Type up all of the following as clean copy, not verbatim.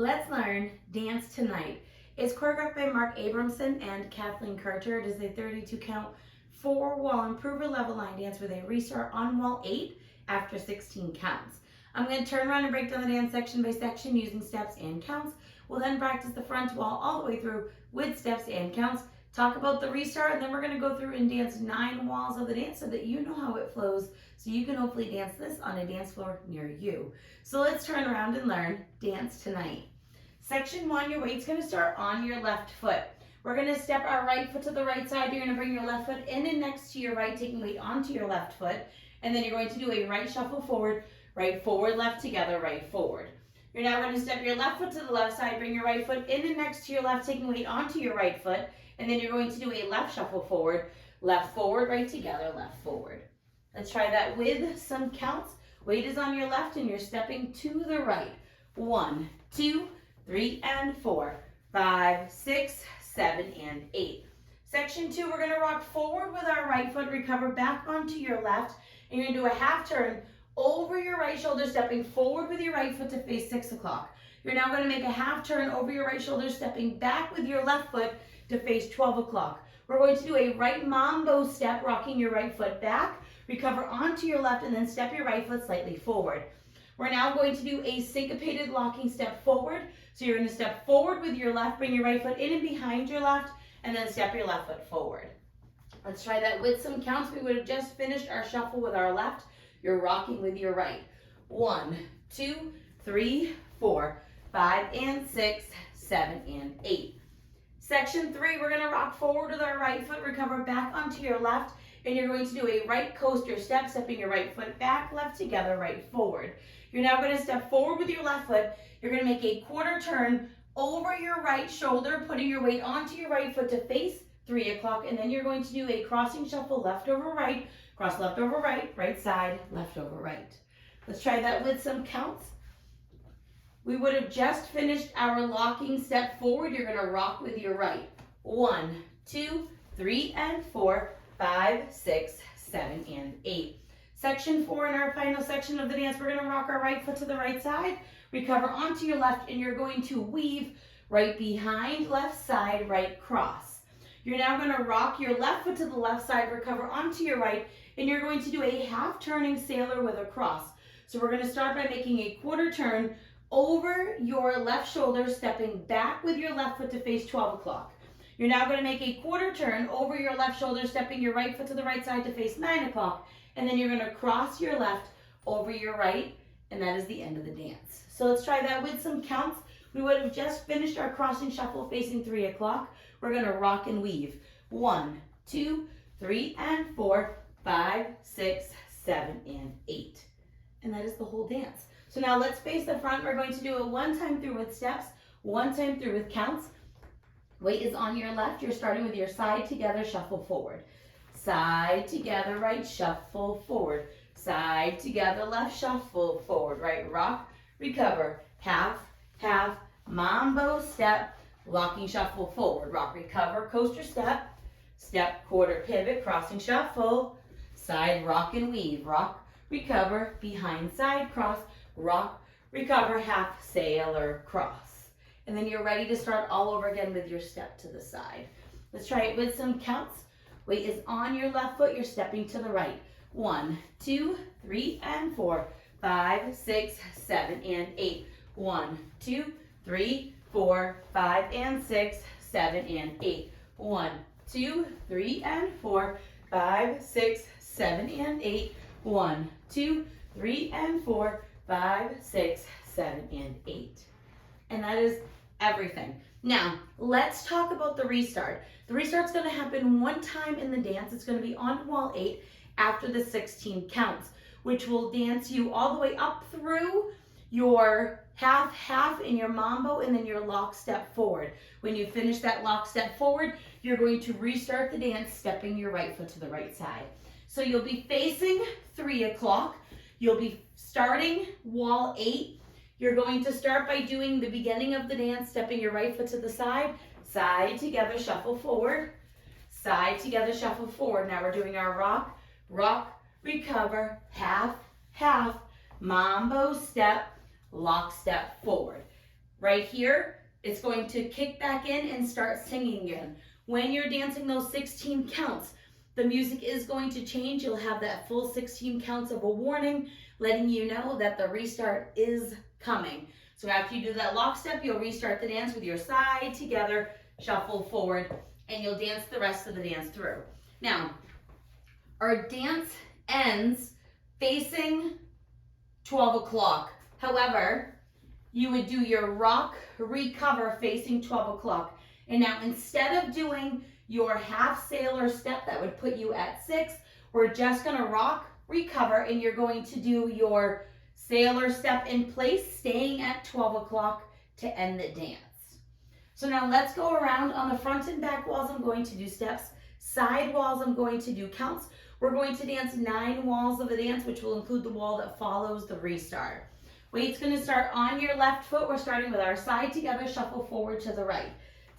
Let's learn Dance Tonight. It's choreographed by Marc Abramson and Kathleen Kircher. It is a 32 count, 4-wall improver level line dance with a restart on wall 8 after 16 counts. I'm going to turn around and break down the dance section by section using steps and counts. We'll then practice the front wall all the way through with steps and counts, talk about the restart, and then we're going to go through and dance 9 walls of the dance so that you know how it flows, so you can hopefully dance this on a dance floor near you. So let's turn around and learn Dance Tonight. Section 1, your weight's going to start on your left foot. We're going to step our right foot to the right side. You're going to bring your left foot in and next to your right, taking weight onto your left foot. And then you're going to do a right shuffle forward, left together, right forward. You're now going to step your left foot to the left side, bring your right foot in and next to your left, taking weight onto your right foot. And then you're going to do a left shuffle forward, right together, left forward. Let's try that with some counts. Weight is on your left and you're stepping to the right. 1, 2, 3, and 4, 5, 6, 7, and 8. Section 2, we're going to rock forward with our right foot, recover back onto your left, and you're going to do a half turn over your right shoulder, stepping forward with your right foot to face 6 o'clock. You're now going to make a half turn over your right shoulder, stepping back with your left foot to face 12 o'clock. We're going to do a right mambo step, rocking your right foot back, recover onto your left, and then step your right foot slightly forward. We're now going to do a syncopated locking step forward. So you're going to step forward with your left, bring your right foot in and behind your left, and then step your left foot forward. Let's try that with some counts. We would have just finished our shuffle with our left. You're rocking with your right. 1, 2, 3, 4, 5, and 6, 7, and 8. Section 3, we're going to rock forward with our right foot, recover back onto your left, and you're going to do a right coaster step, stepping your right foot back, left together, right forward. You're now going to step forward with your left foot. You're going to make a quarter turn over your right shoulder, putting your weight onto your right foot to face 3 o'clock, and then you're going to do a crossing shuffle, left over right, cross left over right, right side, left over right. Let's try that with some counts. We would have just finished our locking step forward. You're going to rock with your right. 1, 2, 3, and 4, 5, 6, 7, and 8. Section 4 in our final section of the dance, we're going to rock our right foot to the right side, recover onto your left, and you're going to weave right behind, left side, right cross. You're now going to rock your left foot to the left side, recover onto your right, and you're going to do a half turning sailor with a cross. So we're going to start by making a quarter turn over your left shoulder, stepping back with your left foot to face 12 o'clock. You're now going to make a quarter turn over your left shoulder, stepping your right foot to the right side to face 9 o'clock. And then you're going to cross your left over your right, and that is the end of the dance. So let's try that with some counts. We would have just finished our crossing shuffle facing 3 o'clock. We're going to rock and weave. 1, 2, 3, and 4, 5, 6, 7, and 8. And that is the whole dance. So now let's face the front. We're going to do a 1 time through with steps, 1 time through with counts. Weight is on your left. You're starting with your side together, shuffle forward. Side together, right, shuffle forward. Side together, left, shuffle forward, right, rock, recover, half, half, mambo step, locking shuffle forward, rock, recover, coaster step, step, quarter pivot, crossing shuffle, side rock and weave, rock, recover, behind side cross, rock, recover, half, sailor, cross. And then you're ready to start all over again with your step to the side. Let's try it with some counts. Weight is on your left foot, you're stepping to the right. 1, 2, 3, and 4, 5, 6, 7, and 8. 1, 2, 3, 4, 5, and 6, 7, and 8. 1, 2, 3, and 4, 5, 6, 7, and 8. 1, 2, 3, and 4, 5, 6, 7, and 8. And that is everything. Now, let's talk about the restart. The restart's going to happen 1 time in the dance. It's going to be on wall 8 after the 16 counts, which will dance you all the way up through your half, half in your mambo, and then your lock step forward. When you finish that lock step forward, you're going to restart the dance, stepping your right foot to the right side. So you'll be facing 3 o'clock. You'll be starting wall 8. You're going to start by doing the beginning of the dance, stepping your right foot to the side together, shuffle forward, side together, shuffle forward. Now we're doing our rock, rock, recover, half, half, mambo step, lock step forward. Right here, it's going to kick back in and start singing again. When you're dancing those 16 counts, the music is going to change. You'll have that full 16 counts of a warning, letting you know that the restart is coming. So after you do that lock step, you'll restart the dance with your side together, shuffle forward, and you'll dance the rest of the dance through. Now, our dance ends facing 12 o'clock. However, you would do your rock, recover facing 12 o'clock. And now instead of doing your half sailor step that would put you at 6, we're just gonna rock, recover, and you're going to do your sailor step in place, staying at 12 o'clock to end the dance. So now let's go around. On the front and back walls, I'm going to do steps. Side walls, I'm going to do counts. We're going to dance 9 walls of the dance, which will include the wall that follows the restart. Weight's going to start on your left foot. We're starting with our side together, shuffle forward to the right.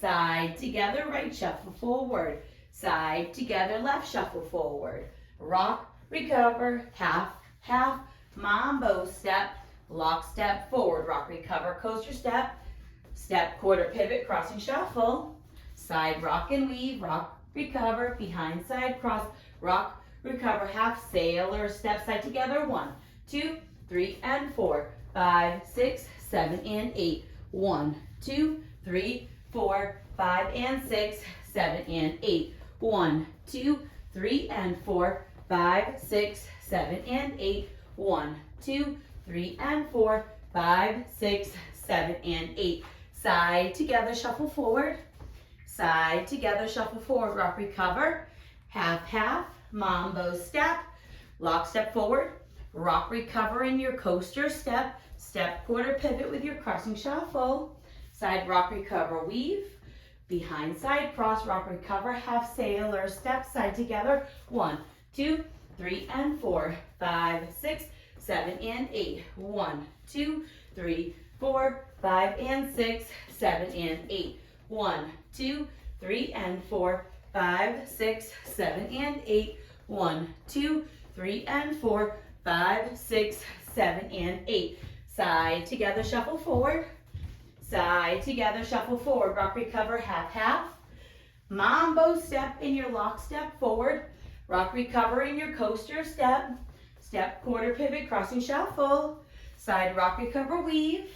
Side together, right, shuffle forward. Side together, left, shuffle forward. Rock, recover, half, half, mambo step, lock step forward, rock, recover, coaster step, step, quarter pivot, crossing shuffle, side rock and weave, rock, recover, behind side cross, rock, recover, half sailor, step side together, 1, 2, 3, and 4, 5, 6, 7, and 8, 1, 2, 3, 4, 5, and 6, 7, and 8, 1, 2, 3, and 4, 5, 6, 7, and 8, 1, 2, 3, and 4, 5, 6, 7, and 8. Side together, shuffle forward. Side together, shuffle forward, rock, recover. Half, half, mambo step. Lock step forward. Rock, recover in your coaster step. Step, quarter pivot with your crossing shuffle. Side, rock, recover, weave. Behind side cross, rock, recover, half sailor step. Side together, 1, 2, 3, and 4, 5, 6, 7, and 8. 1, 2, 3, 4, 5, and 6, 7, and 8. 1, 2, 3, and 4, 5, 6, 7, and 8. 1, 2, 3, and 4, 5, 6, 7, and 8. Side together, shuffle forward. Side together, shuffle forward. Rock, recover, half, half. Mambo step in your lock step forward. Rock, recover in your coaster step. Step, quarter pivot, crossing shuffle. Side rock, recover, weave.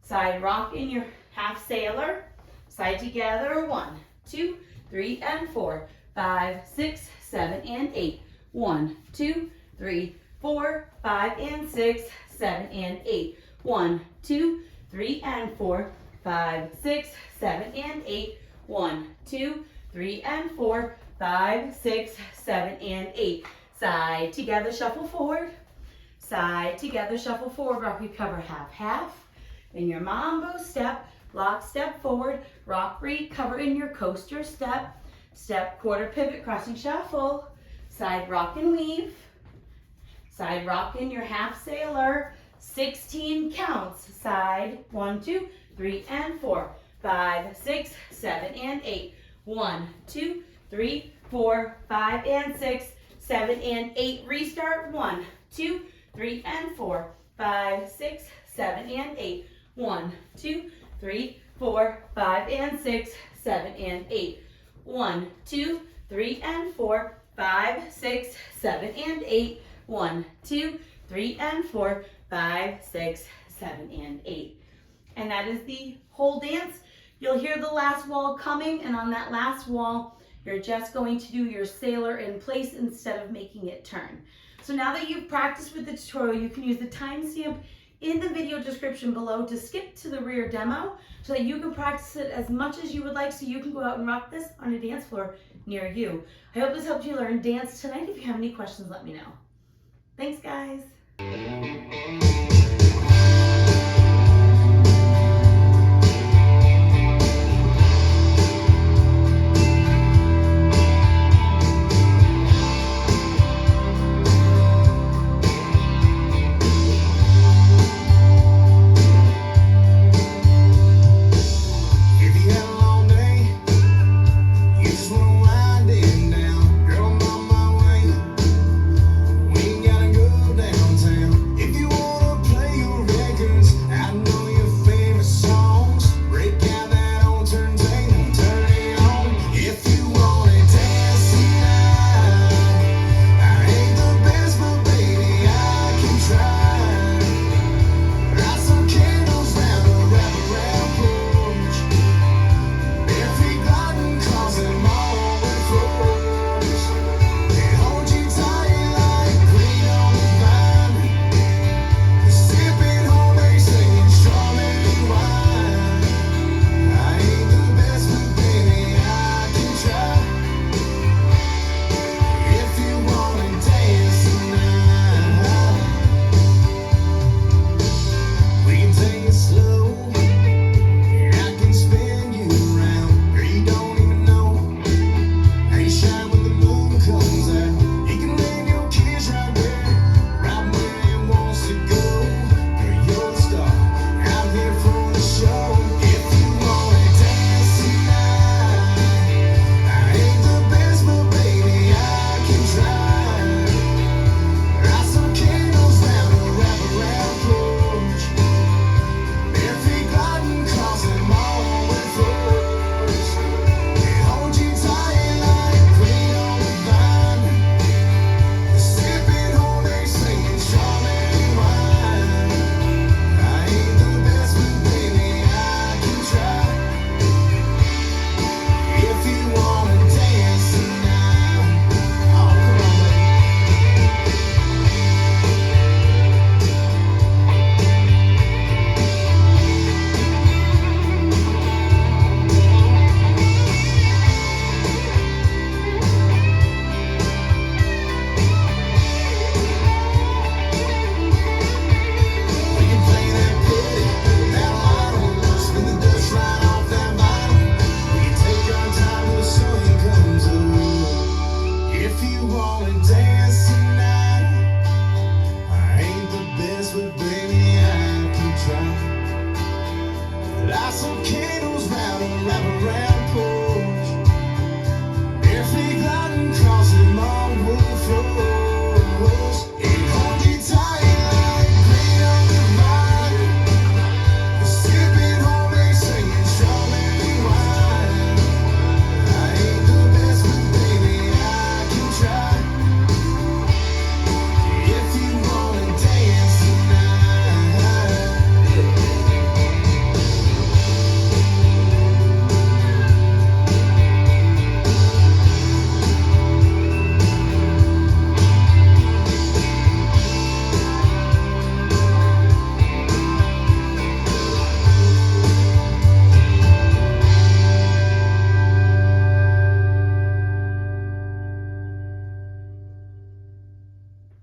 Side rock in your half sailor. Side together, 1, 2, 3, and 4, 5, 6, 7, and 8. 1, 2, 3, 4, 5, and 6, 7, and 8. 1, 2, 3, and 4, 5, 6, 7, and 8. 1, 2, 3, and 4, 5, 6, 7, and 8. Side together, shuffle forward. Side together, shuffle forward. Rock, recover, half, half. In your mambo step, lock step forward. Rock, recover in your coaster step. Step, quarter pivot, crossing shuffle. Side rock and weave. Side rock in your half sailor. 16 counts. Side, 1, 2, 3, and 4, 5, 6, 7, and 8. 1, 2, 3, 4, 5, and 6, 7, and 8. Restart. 1, 2, 3, and 4, 5, 6, 7, and 8. 1, 2, 3, 4, 5, and 6, 7, and 8. 1, 2, 3, and 4, 5, 6, 7, and 8. 1, 2, 3, and 4, 5, 6, 7, and 8. And that is the whole dance. You'll hear the last wall coming, and on that last wall, you're just going to do your sailor in place instead of making it turn. So now that you've practiced with the tutorial, you can use the timestamp in the video description below to skip to the rear demo so that you can practice it as much as you would like so you can go out and rock this on a dance floor near you. I hope this helped you learn dance tonight. If you have any questions, let me know. Thanks, guys.